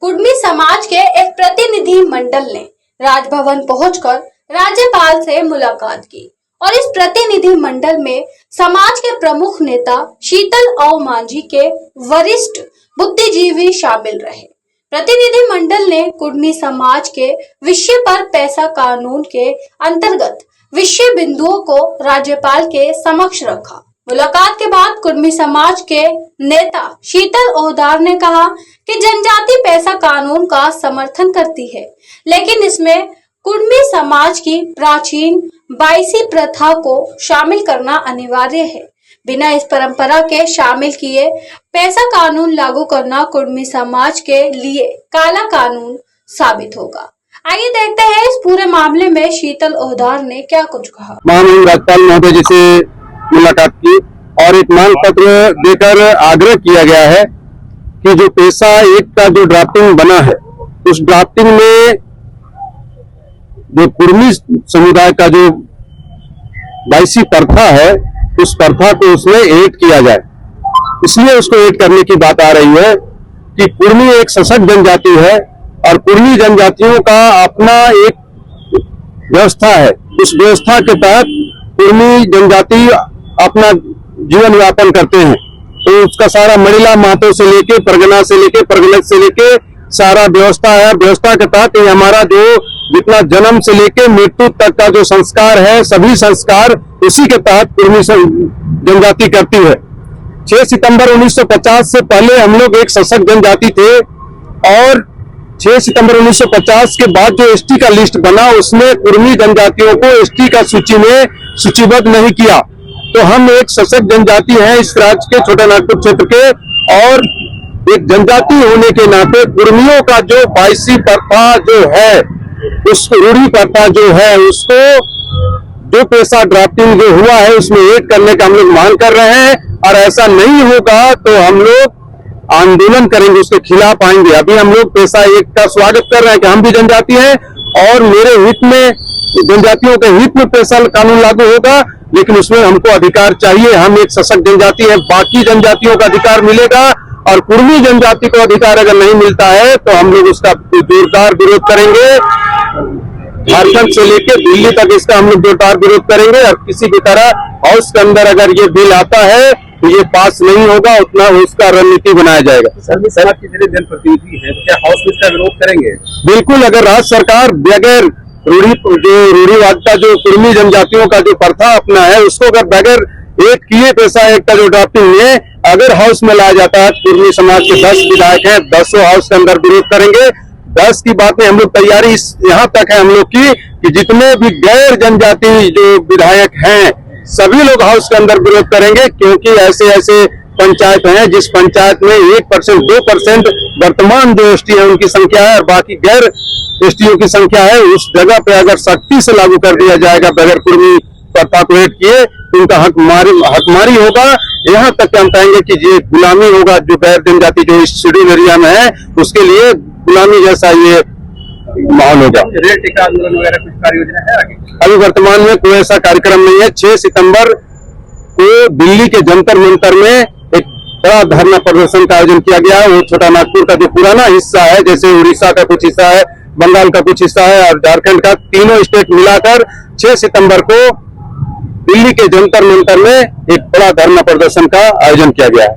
कुडमी समाज के एक प्रतिनिधि मंडल ने राजभवन पहुंचकर राज्यपाल से मुलाकात की और इस प्रतिनिधि मंडल में समाज के प्रमुख नेता शीतल औ मांझी के वरिष्ठ बुद्धिजीवी शामिल रहे। प्रतिनिधि मंडल ने कुडमी समाज के विषय पर पैसा कानून के अंतर्गत विषय बिंदुओं को राज्यपाल के समक्ष रखा। मुलाकात के बाद कुडमी समाज के नेता शीतल ओहदार ने कहा कि जनजाति पैसा कानून का समर्थन करती है, लेकिन इसमें कुडमी समाज की प्राचीन बाईसी प्रथा को शामिल करना अनिवार्य है। बिना इस परंपरा के शामिल किए पैसा कानून लागू करना कुडमी समाज के लिए काला कानून साबित होगा। आइए देखते हैं इस पूरे मामले में शीतल ओहदार ने क्या कुछ कहा। माननीय राज्यपाल महोदय जी से मुलाकात की और एक मांग पत्र देकर आग्रह किया गया है कि जो पैसा एक का जो ड्राफ्टिंग बना है उस ड्राफ्टिंग में जो कुडमी समुदाय का जो बाईसी प्रथा है उस प्रथा को उसमें ऐड किया जाए। इसलिए उसको ऐड करने की बात आ रही है कि कुडमी एक सशक्त जनजाति है और कुडमी जनजातियों का अपना एक व्यवस्था है। उस व्यवस्था के तहत कुडमी जनजाति अपना जीवन यापन करते हैं, तो उसका सारा महिला महतो से लेके परगना से लेके परगनक से लेके सारा व्यवस्था है। व्यवस्था के तहत ये हमारा जो जितना जन्म से लेके मृत्यु तक का जो संस्कार है सभी संस्कार उसी के तहत कुडमी जनजाति करती है। 6 सितंबर 1950 से पहले हम लोग एक सशक्त जनजाति थे और 6 सितंबर 1950 के बाद जो एसटी का लिस्ट बना उसमें कुडमी जनजातियों को एसटी का सूची में सूचीबद्ध नहीं किया। तो हम एक सशक्त जनजाति हैं इस राज्य के छोटा नागपुर क्षेत्र के, और एक जनजाति होने के नाते कुडमियों का जो बाईसी प्रथा जो है उस रूढ़ी प्रथा जो है उसको जो पैसा ड्राफ्टिंग जो हुआ है उसमें ऐड करने का हम लोग मांग कर रहे हैं। और ऐसा नहीं होगा तो हम लोग आंदोलन करेंगे, उसके खिलाफ आएंगे। अभी हम लोग पैसा एक का स्वागत कर रहे हैं कि हम भी जनजाति हैं और मेरे हित में जनजातियों के हित में पैसा कानून लागू होगा, लेकिन उसमें हमको अधिकार चाहिए। हम एक सशक्त जनजाति है, बाकी जनजातियों का अधिकार मिलेगा और कुडमी जनजाति को अधिकार अगर नहीं मिलता है तो हम लोग उसका जोरदार विरोध करेंगे। झारखंड से लेकर दिल्ली तक इसका हम लोग जोरदार विरोध करेंगे और किसी भी तरह हाउस के अंदर अगर ये बिल आता है तो ये पास नहीं होगा, उतना उसका रणनीति बनाया जाएगा। सभी समाज के जितने जनप्रतिनिधि हैं क्या हाउस में इसका विरोध करेंगे? बिल्कुल, अगर राज्य सरकार बगैर रूढ़िवादिता जो कुडमी जनजातियों का जो प्रथा अपना है उसको अगर बगैर एक किए पैसा एक का जो ड्राफ्टिंग है अगर हाउस में लाया जाता है, कुडमी समाज के 10 विधायक हैं, 10 हाउस के अंदर विरोध करेंगे। 10 की बात में हम लोग तैयारी यहाँ तक है हम लोग की कि जितने भी गैर जनजाति जो विधायक हैं सभी लोग हाउस के अंदर विरोध करेंगे, क्योंकि ऐसे ऐसे पंचायत हैं जिस पंचायत में 1% 2% वर्तमान जो एसटी है उनकी संख्या है और बाकी गैर एसटीओ की संख्या है। उस जगह पे अगर सख्ती से लागू कर दिया जाएगा बगैर कुडमी प्रथा को ऐड किए तो उनका हकमारी होगा। यहाँ तक हम कहेंगे कि ये गुलामी होगा, जो गैर जनजाति जो इस शेड्यूल एरिया में है उसके लिए गुलामी जैसा ये माहौल होगा। रेल टिका आंदोलन वगैरह कुछ कार्य योजना है आगे? अभी वर्तमान में कोई ऐसा कार्यक्रम नहीं है। 6 सितंबर को दिल्ली के जंतर मंतर में एक बड़ा धरना प्रदर्शन का आयोजन किया गया है। वो छोटा नागपुर का जो पुराना हिस्सा है, जैसे उड़ीसा का कुछ हिस्सा है, बंगाल का कुछ हिस्सा है और झारखंड का, तीनों स्टेट मिलाकर 6 सितंबर को दिल्ली के जंतर मंतर में एक बड़ा धरना प्रदर्शन का आयोजन किया गया है।